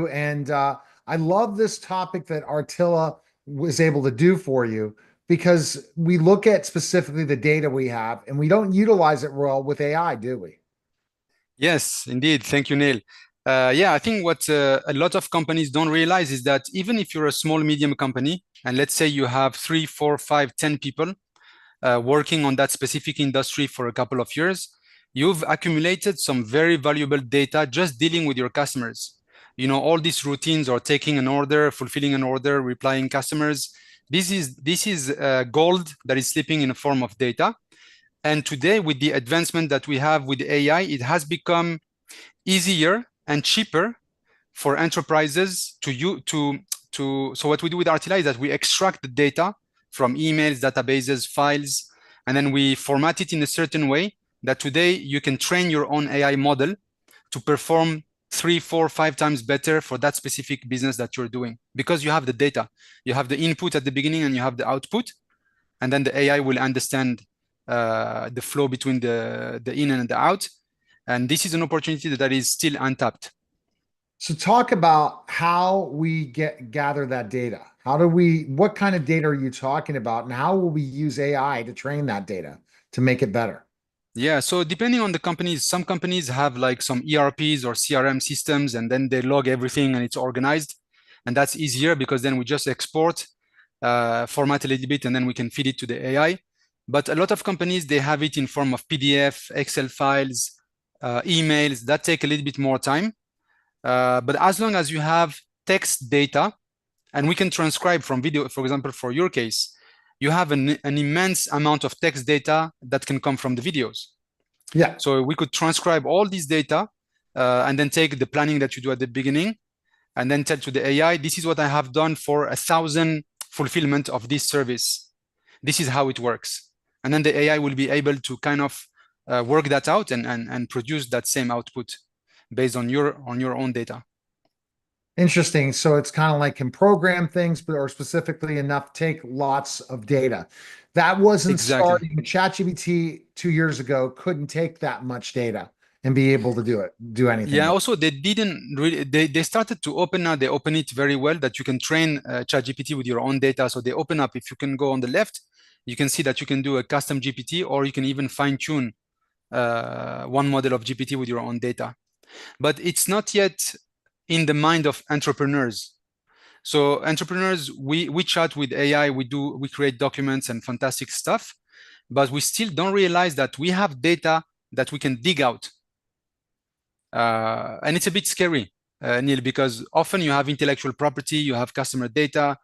And I love this topic that Artilla was able to do for you because we look at specifically the data we have and we don't utilize it well with AI, do we? Yes, indeed. Thank you, Neil. Yeah, I think what a lot of companies don't realize is that even if you're a small, medium company, and let's say you have 3, 4, 5, 10 people working on that specific industry for a couple of years, you've accumulated some very valuable data just dealing with your customers. You know, all these routines or taking an order, fulfilling an order, replying customers. This is gold that is slipping in a form of data. And today, with the advancement that we have with AI, it has become easier and cheaper for enterprises to you to. So what we do with Artila is that we extract the data from emails, databases, files, and then we format it in a certain way that today you can train your own AI model to perform 3, 4, 5 times better for that specific business that you're doing because you have the data. You have the input at the beginning and you have the output, and then the AI will understand the flow between the in and the out. And this is an opportunity that is still untapped. So talk about how we gather that data. What kind of data are you talking about, and how will we use AI to train that data to make it better? Yeah, so depending on the companies, some companies have like some ERPs or CRM systems, and then they log everything and it's organized. And that's easier because then we just export, format a little bit, and then we can feed it to the AI. But a lot of companies, they have it in form of PDF, Excel files, emails that take a little bit more time. But as long as you have text data, and we can transcribe from video, for example, for your case, you have an immense amount of text data that can come from the videos. Yeah. So we could transcribe all this data and then take the planning that you do at the beginning and then tell to the AI, this is what I have done for 1,000 fulfillment of this service. This is how it works. And then the AI will be able to kind of work that out and produce that same output based on your own data. Interesting. So it's kind of like can program things, but or specifically enough take lots of data. That wasn't Exactly. starting. ChatGPT 2 years ago couldn't take that much data and be able to do anything Yeah, with. also they didn't really they started to open now, they open it very well that you can train ChatGPT with your own data. So they open up, if you can go on the left, you can see that you can do a custom GPT or you can even fine tune one model of GPT with your own data. But it's not yet in the mind of entrepreneurs. So entrepreneurs, we chat with AI, we create documents and fantastic stuff, but we still don't realize that we have data that we can dig out. And it's a bit scary, Neil, because often you have intellectual property, you have customer data,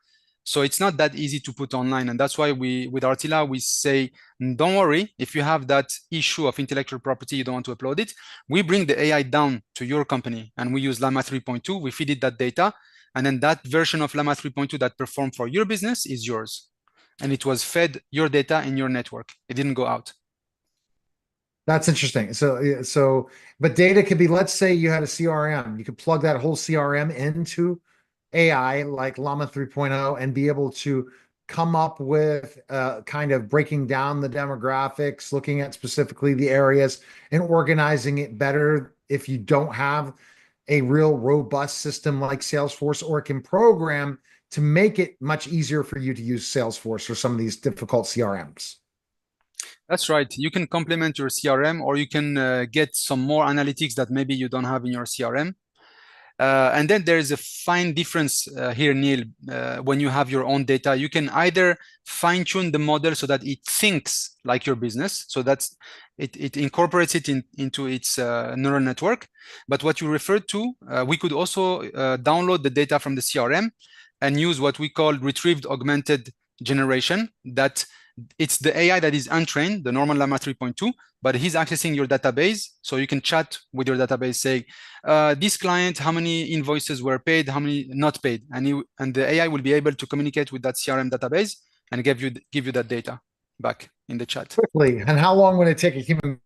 so it's not that easy to put online. And that's why with Artila, we say, don't worry, if you have that issue of intellectual property, you don't want to upload it, we bring the AI down to your company and we use Llama 3.2, we feed it that data, and then that version of Llama 3.2 that performed for your business is yours. And it was fed your data in your network. It didn't go out. That's interesting. But data could be, let's say you had a CRM, you could plug that whole CRM into AI like Llama 3.0 and be able to come up with kind of breaking down the demographics, looking at specifically the areas and organizing it better if you don't have a real robust system like Salesforce, or it can program to make it much easier for you to use Salesforce or some of these difficult CRMs. That's right. You can complement your CRM or you can get some more analytics that maybe you don't have in your CRM. And then there is a fine difference here, Neil. When you have your own data, you can either fine tune the model so that it thinks like your business. So it incorporates it into its neural network. But what you referred to, we could also download the data from the CRM and use what we call retrieved augmented generation. That it's the AI that is untrained, the normal Llama 3.2, but he's accessing your database. So you can chat with your database, say, this client, how many invoices were paid, how many not paid, and the AI will be able to communicate with that CRM database and give you that data back in the chat. Quickly, and how long would it take a human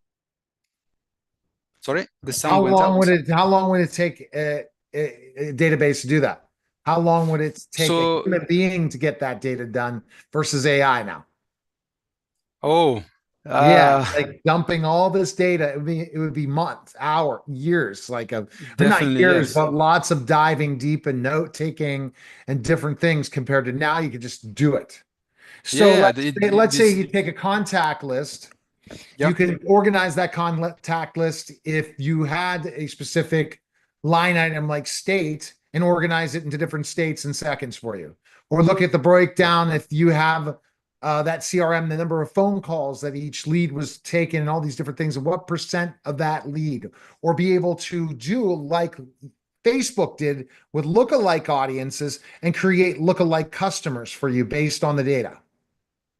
Sorry, the sound went out. how long would it take a database to do that? How long would it take a So, human being to get that data done versus AI now? oh, Yeah, Uh, like dumping all this data. It would be months, hour, years, or not Definitely, years, yes. but lots of diving deep and note taking and different things compared to now you can just do it. So Yeah, let's say this, you take a contact list. yeah, You can organize that contact list if you had a specific line item like state and organize it into different states in seconds for you. Or look at the breakdown if you have that CRM, the number of phone calls that each lead was taken, and all these different things, and what percent of that lead, or be able to do like Facebook did with lookalike audiences and create lookalike customers for you based on the data.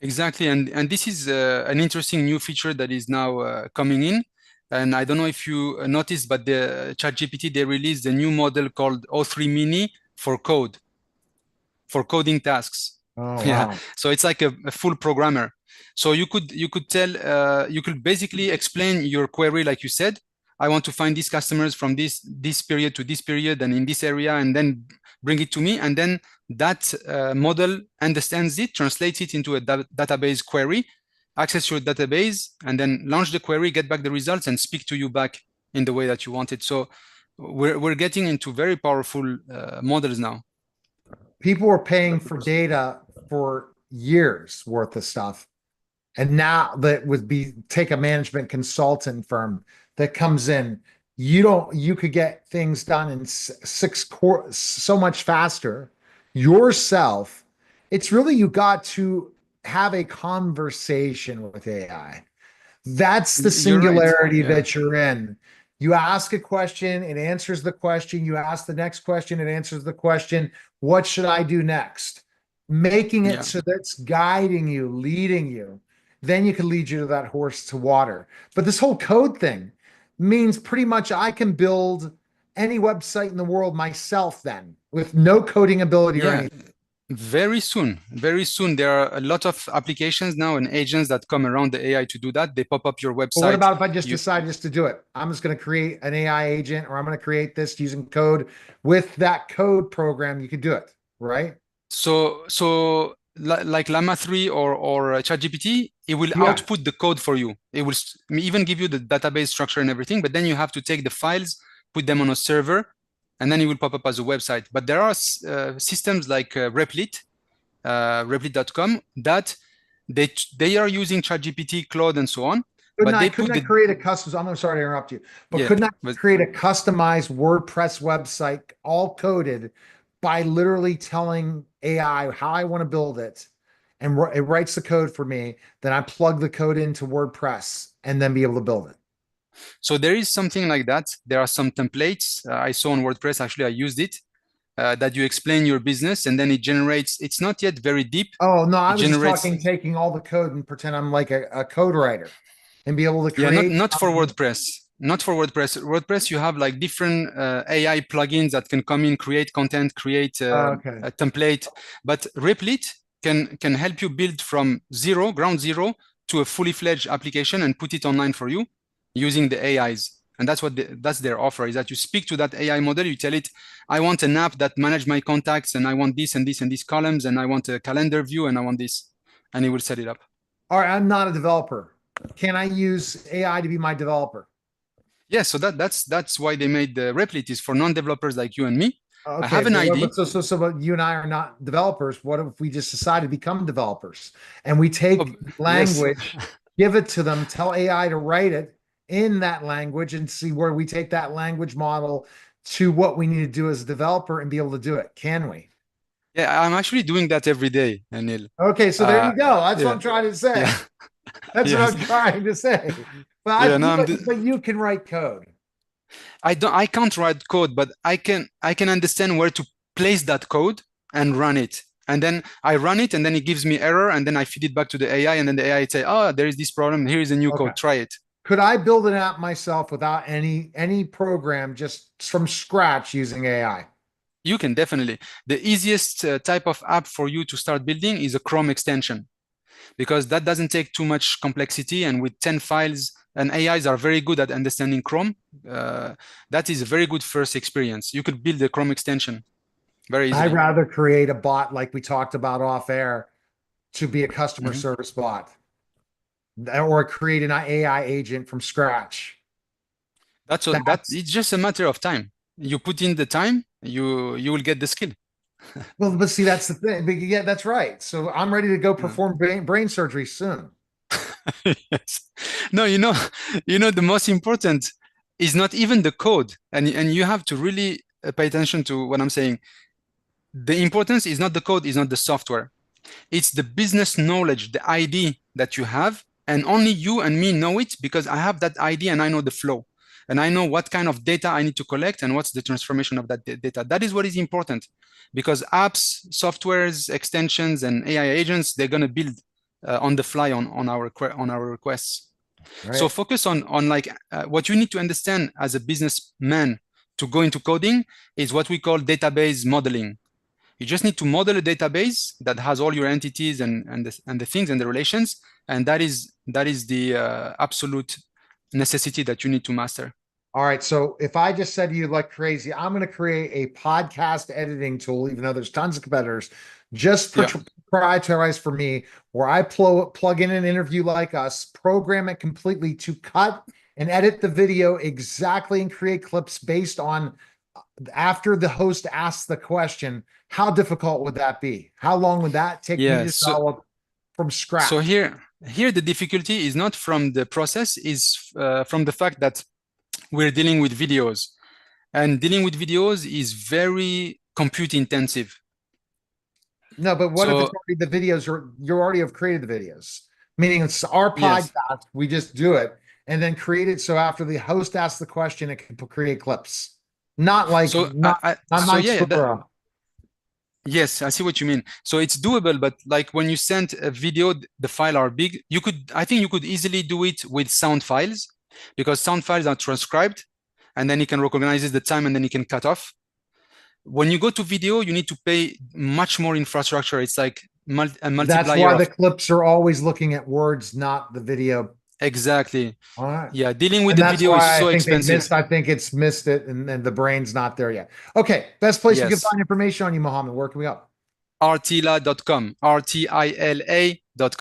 exactly. And this is an interesting new feature that is now coming in. And I don't know if you noticed, but the ChatGPT, they released a new model called O3 Mini for code, for coding tasks. Oh, Yeah, wow. so it's like a full programmer. So you could basically explain your query like you said. I want to find these customers from this period to this period and in this area, and then bring it to me. And then that model understands it, translates it into a database query, access your database, and then launch the query, get back the results, and speak to you back in the way that you want it. So we're getting into very powerful models now. People were paying for data for years worth of stuff. And now that would be take a management consultant firm that comes in, you could get things done in six core so much faster yourself. It's really you got to have a conversation with AI. That's the You're right. singularity Yeah. that you're in. You ask a question, it answers the question. You ask the next question, it answers the question. What should I do next? Making it Yeah. so that's guiding you, leading you. Then you can lead you to that horse to water. But this whole code thing means pretty much I can build any website in the world myself then with no coding ability or Yeah. anything. Very soon. Very soon. There are a lot of applications now and agents that come around the AI to do that. They pop up your But what website. about if I just You decide just to do it? I'm just going to create an AI agent or I'm going to create this using code. With that code program, you could do it, right? like Llama 3 or ChatGPT, it will Yeah. output the code for you. It will even give you the database structure and everything, but then you have to take the files, put them on a server, and then it will pop up as a website. But there are systems like Replit.com that they are using ChatGPT, Claude, and so on, Couldn't but I they couldn't put I the create a custom? I'm sorry to interrupt you, but yeah, couldn't I but create a customized WordPress website all coded by literally telling AI how I want to build it, and it writes the code for me. Then I plug the code into WordPress and then be able to build it. so there is something like that. There are some templates I saw on WordPress. Actually, I used it. That you explain your business, and then it generates. It's not yet very deep. Oh no, I It was just generates, talking taking all the code and pretend I'm like a code writer and be able to yeah, create not for something. WordPress. Not for WordPress. WordPress, you have like different AI plugins that can come in, create content, create Okay. a template. But Replit can help you build from zero, ground zero, to a fully fledged application and put it online for you using the AIs. And that's that's their offer, is that you speak to that AI model, you tell it, I want an app that manage my contacts, and I want this and this and these columns, and I want a calendar view, and I want this, and it will set it up. All right, I'm not a developer. Can I use AI to be my developer? Yeah, so that's why they made the Replit, is for non-developers like you and me. I Okay, have an but what, ID. but you and I are not developers. What if we just decide to become developers and we Oh, take yes. language, give it to them, tell AI to write it in that language and see where we take that language model to what we need to do as a developer and be able to do it? Can we? Yeah, I'm actually doing that every day, Anil. Okay, so there Uh, you go. That's what yeah, I'm trying to yeah, say. That's what yes, I'm trying to say. But yeah. No, but you can write code. I can't write code, but I can understand where to place that code and run it. And then I run it, and then it gives me error, and then I feed it back to the AI, and then the AI say, "Oh, there is this problem. Here is a new Okay. code. Try it." Could I build an app myself without any program just from scratch using AI? You can definitely. The easiest type of app for you to start building is a Chrome extension, because that doesn't take too much complexity. And with 10 files, and AIs are very good at understanding Chrome, uh, that is a very good first experience. You could build a Chrome extension very I'd easily. rather create a bot like we talked about off air to be a customer Mhm. service bot. or create an AI agent from scratch. That That's it's just a matter of time. You put in the time, you will get the skill. well, but see, that's the thing. But yeah, that's right. So I'm ready to go Yeah. perform brain surgery soon. Yes. No, the most important is not even the code, and you have to really pay attention to what I'm saying. The importance is not the code, is not the software. It's the business knowledge, the ID that you have, and only you and me know it because I have that ID and I know the flow. And I know what kind of data I need to collect and what's the transformation of that data. That is what is important because apps, softwares, extensions, and AI agents, they're going to build on the fly on our requests. So Right. focus on like what you need to understand as a businessman to go into coding is what we call database modeling. You just need to model a database that has all your entities and the things and the relations, and that is the absolute necessity that you need to master. All right. So if I just said to you like crazy, I'm going to create a podcast editing tool, even though there's tons of competitors, just Yeah. proprietarized for me, where I plug in an interview like us, program it completely to cut and edit the video exactly and create clips based on after the host asks the question. How difficult would that be? How long would that take me Yeah. to So develop from so scratch? here the difficulty is not from the process, is from the fact that we're dealing with videos, and dealing with videos is very compute intensive. No, but what if it's So already the videos or you already have created the videos? Meaning it's our yes. podcast, we just do it and then create it so after the host asks the question, it can create clips. Not like So not so nice yeah, for yes, I see what you mean. So it's doable, but like when you send a video, the file are big. I think you could easily do it with sound files because sound files are transcribed and then it can recognize the time and then it can cut off. When you go to video, you need to pay much more infrastructure. It's like a that's multiplier why the of clips are always looking at words, not the video. exactly. All right. Yeah, dealing with And the that's video is why I so think they expensive. missed. I think it's missed it, and the brain's not there yet. Okay, best place we can Yes. find information on you, Mohammed. Where can we go? rtila.com, rtila